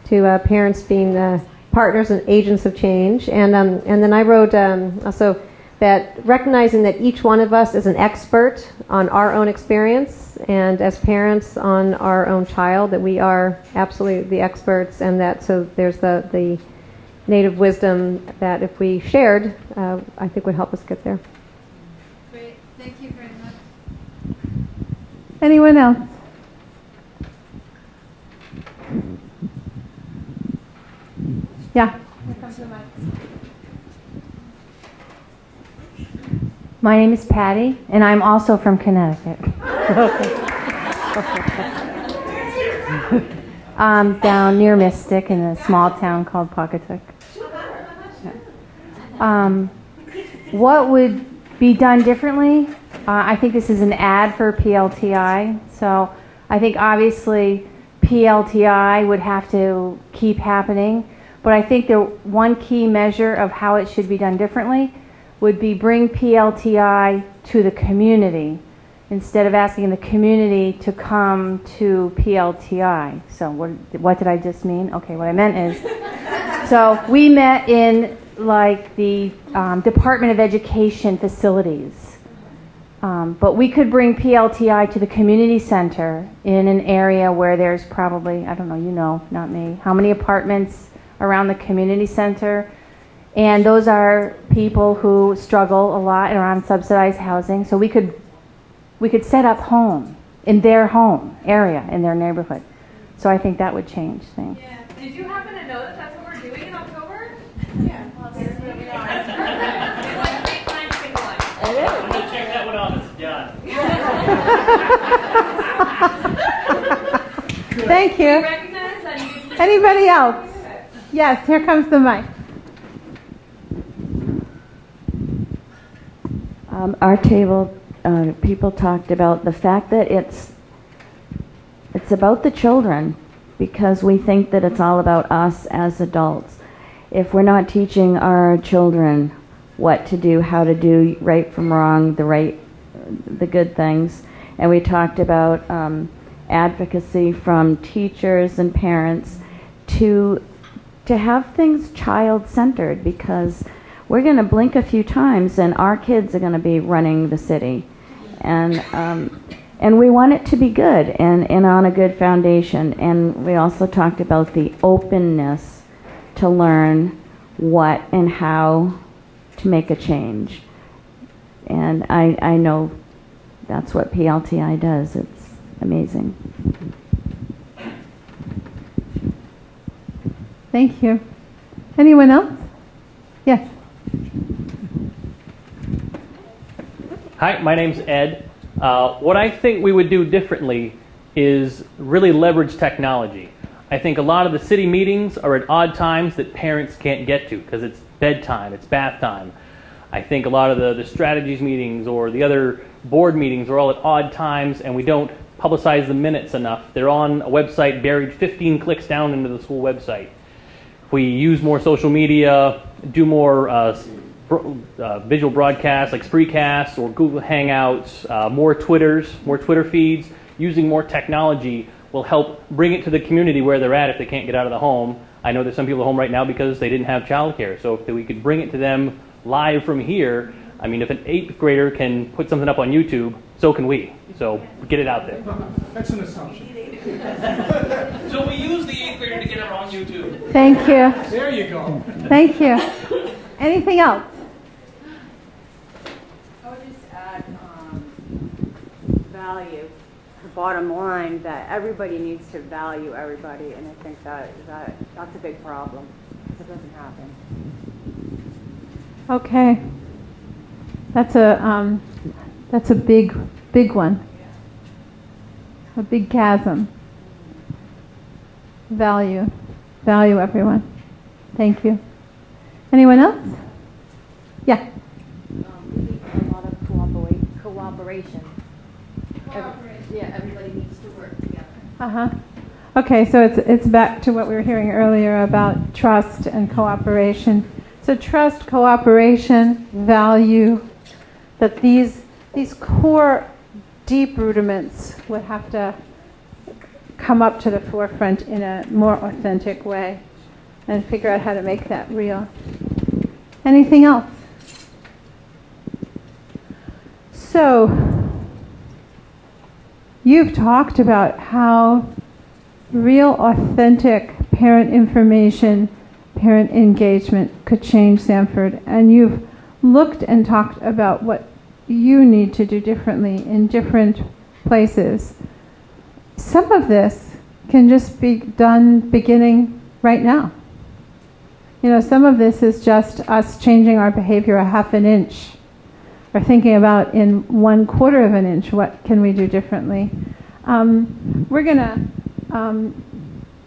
to parents being partners and agents of change. And then I wrote also that recognizing that each one of us is an expert on our own experience, and as parents on our own child, that we are absolutely the experts, and that so there's the native wisdom that if we shared, I think would help us get there. Great. Thank you very much. Anyone else? Yeah. Here comes the mic. My name is Patti, and I'm also from Connecticut. Down near Mystic in a small town called Pawcatuck. What would be done differently? I think this is an ad for PLTI, so I think obviously PLTI would have to keep happening, but I think the one key measure of how it should be done differently would be bring PLTI to the community instead of asking the community to come to PLTI. So what did I just mean? Okay, what I meant is, so we met in like the Department of Education facilities, but we could bring PLTI to the community center in an area where there's probably, I don't know, you know, not me, how many apartments around the community center. And those are people who struggle a lot and are on subsidized housing. So we could set up home in their home area, in their neighborhood. So I think that would change things. Yeah. Did you happen to know that that's what we're doing in October? Yeah. Well, there's where we are. It's like 8 times single line. It is. I'm going to check that one off. It's done. Thank you. Recognize that you. Anybody else? Yes, here comes the mic. Our table, people talked about the fact that it's about the children, because we think that it's all about us as adults. If we're not teaching our children what to do, how to do right from wrong, the good things, and we talked about advocacy from teachers and parents to have things child-centered, because we're going to blink a few times and our kids are going to be running the city. And we want it to be good and on a good foundation. And we also talked about the openness to learn what and how to make a change. And I know that's what PLTI does. It's amazing. Thank you. Anyone else? Yes. Hi, my name's Ed. What I think we would do differently is really leverage technology. I think a lot of the city meetings are at odd times that parents can't get to because it's bedtime, it's bath time. I think a lot of the strategies meetings or the other board meetings are all at odd times, and we don't publicize the minutes enough. They're on a website buried 15 clicks down into the school website. If we use more social media, do more visual broadcasts like Spreecasts or Google Hangouts, more Twitter feeds, using more technology will help bring it to the community where they're at if they can't get out of the home. I know there's some people at home right now because they didn't have childcare. So if we could bring it to them live from here, I mean, if an 8th grader can put something up on YouTube, so can we. So get it out there. That's an assumption. So we use the 8th grader to get it on YouTube. Thank you. There you go. Thank you. Anything else? I would just add value. bottom line that everybody needs to value everybody, and I think that's a big problem. It doesn't happen. Okay. That's a big one. A big chasm. Value everyone. Thank you. Anyone else? Yeah. We need a lot of cooperation. Everybody needs to work together. Okay, so it's back to what we were hearing earlier about trust and cooperation. So trust, cooperation, value, that these core deep rudiments would have to come up to the forefront in a more authentic way and figure out how to make that real. Anything else? So, you've talked about how real, authentic parent information, parent engagement could change Sanford, and you've looked and talked about what you need to do differently in different places. Some of this can just be done beginning right now. You know, some of this is just us changing our behavior a half an inch, or thinking about in 1/4 of an inch, what can we do differently? We're going to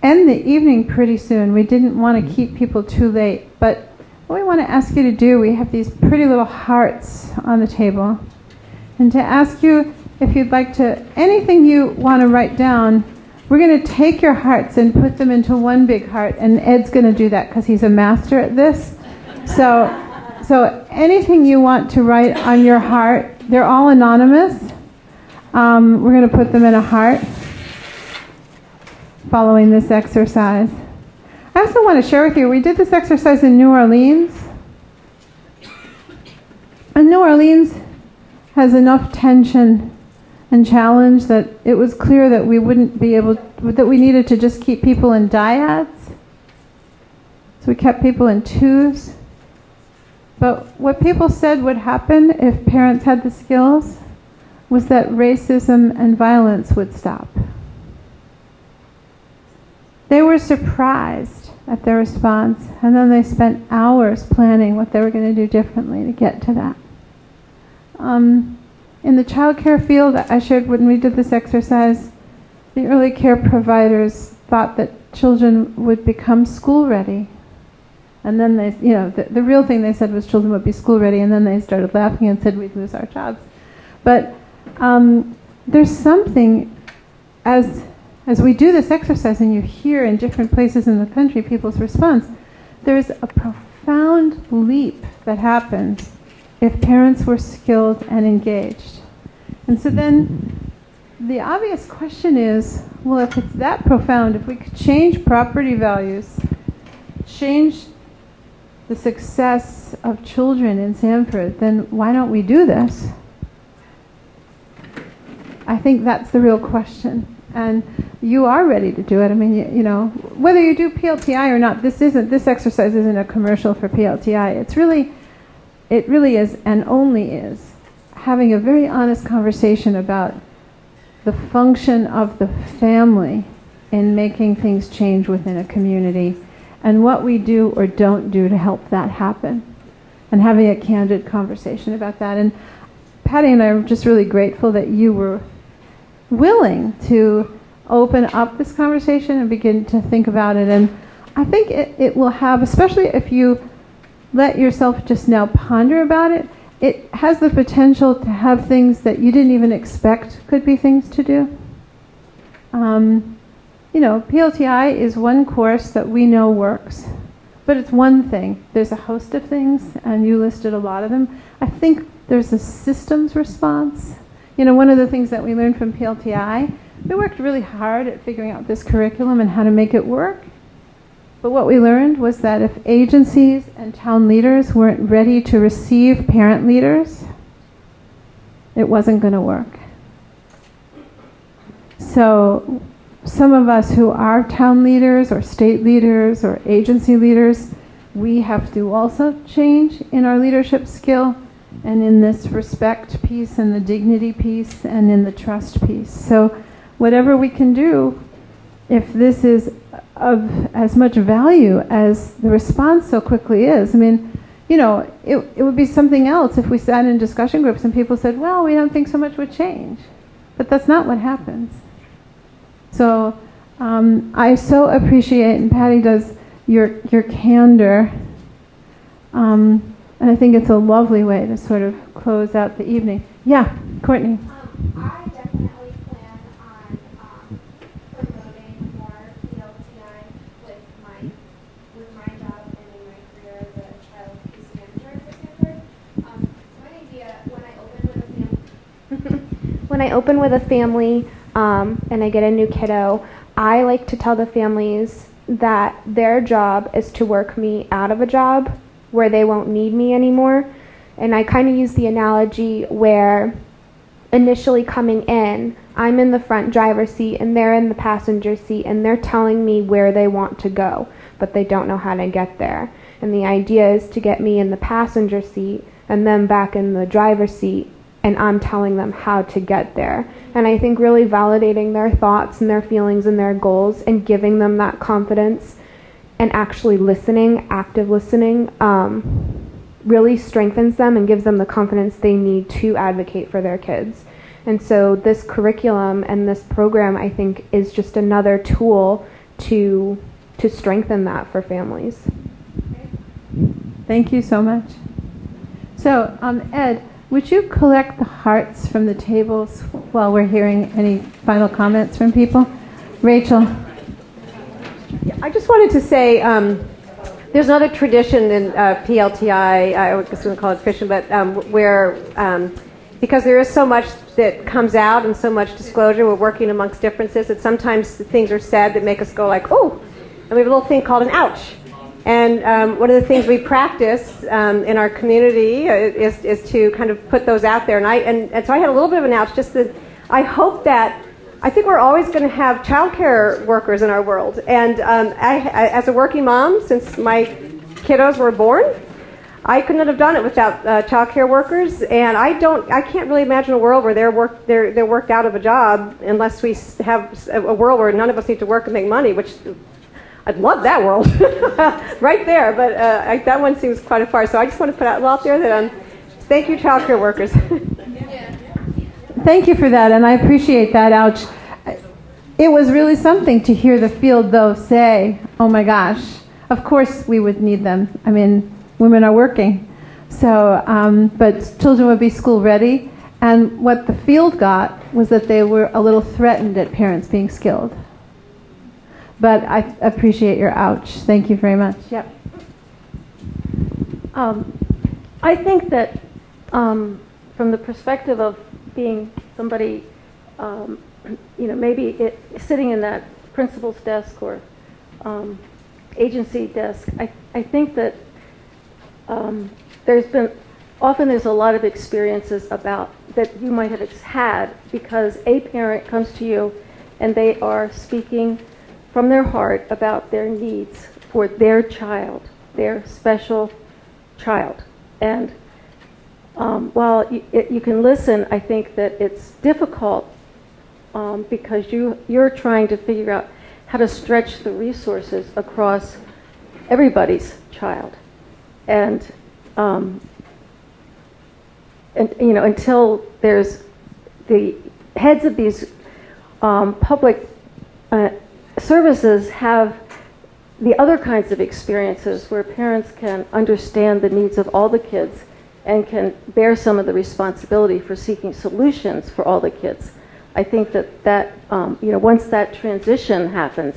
end the evening pretty soon. We didn't want to keep people too late, but what we want to ask you to do, we have these pretty little hearts on the table, and to ask you if you'd like to, anything you want to write down, we're going to take your hearts and put them into one big heart, and Ed's going to do that because he's a master at this. So anything you want to write on your heart, they're all anonymous. We're going to put them in a heart following this exercise. I also want to share with you, we did this exercise in New Orleans. And New Orleans has enough tension and challenge that it was clear that we wouldn't be able, that we needed to just keep people in dyads. So we kept people in twos. But what people said would happen if parents had the skills was that racism and violence would stop. They were surprised at their response, and then they spent hours planning what they were going to do differently to get to that. In the child care field, I shared when we did this exercise, the early care providers thought that children would become school ready. And then they, you know, the real thing they said was children would be school ready, and then they started laughing and said we'd lose our jobs. But there's something, as we do this exercise and you hear in different places in the country people's response, there's a profound leap that happens if parents were skilled and engaged. And so then the obvious question is, well, if it's that profound, if we could change property values, change the success of children in Sanford, then why don't we do this? I think that's the real question. And you are ready to do it. I mean, you know, whether you do PLTI or not, this exercise isn't a commercial for PLTI. It really is, and only is, having a very honest conversation about the function of the family in making things change within a community, and what we do or don't do to help that happen, and having a candid conversation about that. And Patti and I are just really grateful that you were willing to open up this conversation and begin to think about it. And I think it will have, especially if you let yourself just now ponder about it, it has the potential to have things that you didn't even expect could be things to do. You know, PLTI is one course that we know works, but it's one thing. There's a host of things, and you listed a lot of them. I think there's a systems response. You know, one of the things that we learned from PLTI, we worked really hard at figuring out this curriculum and how to make it work. But what we learned was that if agencies and town leaders weren't ready to receive parent leaders, it wasn't going to work. So some of us who are town leaders or state leaders or agency leaders, we have to also change in our leadership skill and in this respect piece and the dignity piece and in the trust piece. So whatever we can do, if this is of as much value as the response so quickly is. I mean, you know, it would be something else if we sat in discussion groups and people said, well, we don't think so much would change. But that's not what happens. So I so appreciate, and Patti does, your candor. And I think it's a lovely way to sort of close out the evening. Yeah, Courtney. I definitely plan on promoting more PLTI with my job and in my career as a child case manager for Sanford. My idea when I open with a family and I get a new kiddo, I like to tell the families that their job is to work me out of a job where they won't need me anymore. And I kind of use the analogy where initially coming in, I'm in the front driver's seat and they're in the passenger seat and they're telling me where they want to go, but they don't know how to get there. And the idea is to get me in the passenger seat and then back in the driver's seat, and I'm telling them how to get there. And I think really validating their thoughts and their feelings and their goals and giving them that confidence and actually listening, active listening, really strengthens them and gives them the confidence they need to advocate for their kids. And so this curriculum and this program, I think, is just another tool to strengthen that for families. Thank you so much. So, Ed, would you collect the hearts from the tables while we're hearing any final comments from people? Rachel. Yeah, I just wanted to say there's another tradition in PLTI, I was going to call it fiction, but where, because there is so much that comes out and so much disclosure, we're working amongst differences, that sometimes things are said that make us go like, oh, and we have a little thing called an ouch. And one of the things we practice in our community is to kind of put those out there. And so I had a little bit of an ouch, just that I hope that, I think we're always going to have childcare workers in our world. And as a working mom, since my kiddos were born, I couldn't have done it without childcare workers. And I can't really imagine a world where they're worked out of a job unless we have a world where none of us need to work and make money, which I'd love that world right there. But that one seems quite far. So I just want to put out there that thank you, childcare workers. Thank you for that, and I appreciate that, ouch. It was really something to hear the field, though, say, oh my gosh, of course we would need them. I mean, women are working. So, but children would be school ready, and what the field got was that they were a little threatened at parents being skilled. But I appreciate your ouch. Thank you very much. Yep. I think that from the perspective of being somebody, maybe sitting in that principal's desk or agency desk, I think that there's a lot of experiences about that you might have had because a parent comes to you and they are speaking from their heart about their needs for their child, their special child. And while you can listen, I think that it's difficult because you're trying to figure out how to stretch the resources across everybody's child. And until there's the heads of these public services have the other kinds of experiences where parents can understand the needs of all the kids and can bear some of the responsibility for seeking solutions for all the kids. I think that once that transition happens,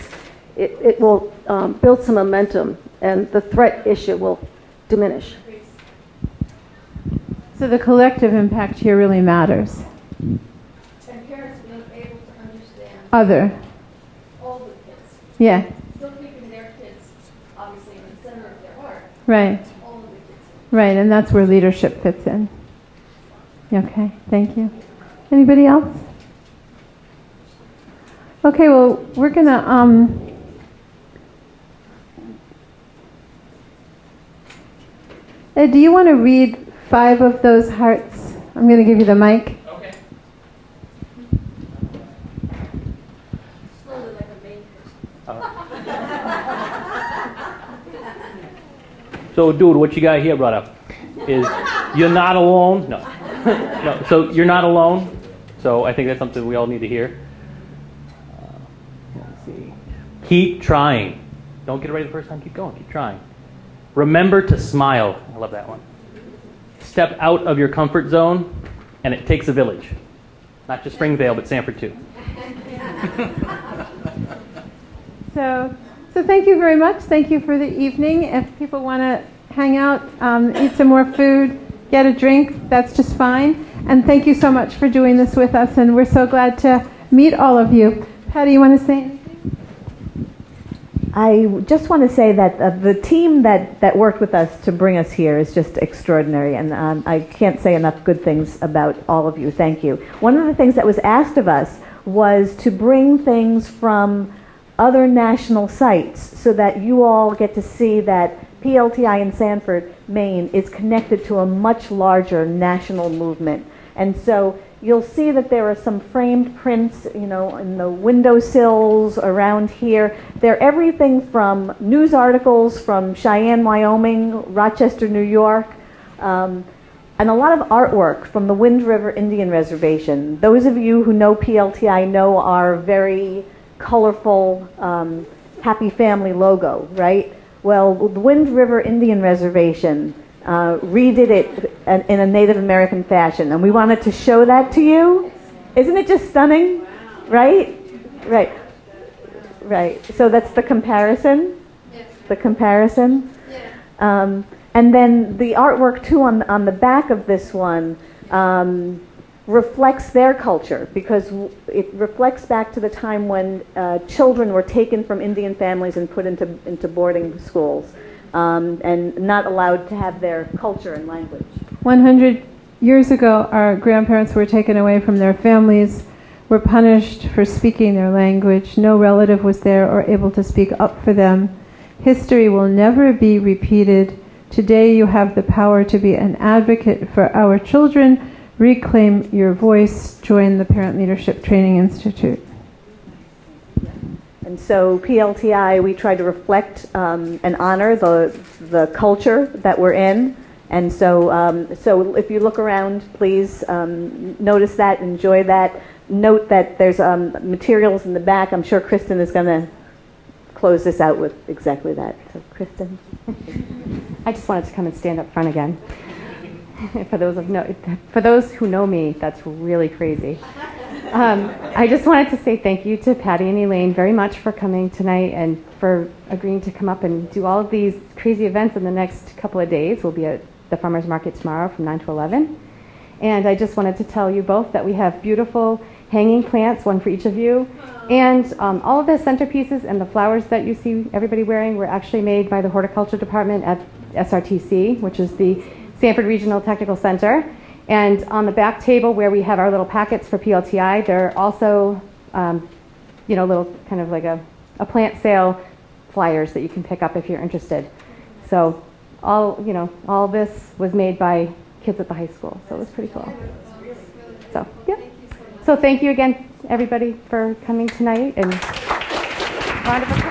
it will build some momentum and the threat issue will diminish. So the collective impact here really matters. And parents being able to understand all the kids. Yeah. Still keeping their kids obviously in the center of their heart. Right. All of the kids. Right, and that's where leadership fits in. Okay, thank you. Anybody else? Okay, well, we're gonna Ed, do you want to read 5 of those hearts? I'm going to give you the mic. Okay. So, dude, what you got here brought up is you're not alone. No. No. So you're not alone. So I think that's something we all need to hear. Let's see. Keep trying. Don't get it right the first time. Keep going. Keep trying. Remember to smile. I love that one. Step out of your comfort zone, and it takes a village. Not just Springvale, but Sanford too. So thank you very much. Thank you for the evening. If people want to hang out, eat some more food, get a drink, that's just fine. And thank you so much for doing this with us, and we're so glad to meet all of you. Patty, you want to say anything? I just want to say that the team that worked with us to bring us here is just extraordinary, and I can't say enough good things about all of you. Thank you. One of the things that was asked of us was to bring things from other national sites so that you all get to see that PLTI in Sanford, Maine is connected to a much larger national movement. And so you'll see that there are some framed prints, you know, in the windowsills around here. They're everything from news articles from Cheyenne, Wyoming, Rochester, New York, and a lot of artwork from the Wind River Indian Reservation. Those of you who know PLTI know our very colorful Happy Family logo, right? Well, the Wind River Indian Reservation redid it in a Native American fashion, and we wanted to show that to you. Isn't it just stunning? Right? Right. Right. So that's the comparison. The comparison. And then the artwork too on the back of this one reflects their culture, because it reflects back to the time when children were taken from Indian families and put into boarding schools. And not allowed to have their culture and language. 100 years ago, our grandparents were taken away from their families, were punished for speaking their language. No relative was there or able to speak up for them. History will never be repeated. Today you have the power to be an advocate for our children. Reclaim your voice. Join the Parent Leadership Training Institute. And so PLTI, we try to reflect and honor the culture that we're in. And so so if you look around, please notice that, enjoy that. Note that there's materials in the back. I'm sure Kristen is going to close this out with exactly that. So Kristen. I just wanted to come and stand up front again. For those who know me, that's really crazy. I just wanted to say thank you to Patty and Elaine very much for coming tonight and for agreeing to come up and do all of these crazy events in the next couple of days. We'll be at the Farmers Market tomorrow from 9 to 11. And I just wanted to tell you both that we have beautiful hanging plants, one for each of you. And all of the centerpieces and the flowers that you see everybody wearing were actually made by the Horticulture Department at SRTC, which is the Sanford Regional Technical Center. And on the back table where we have our little packets for PLTI, there are also, little kind of like a plant sale flyers that you can pick up if you're interested. So all this was made by kids at the high school. So it was pretty cool. So, yeah. So thank you again, everybody, for coming tonight. And round of applause.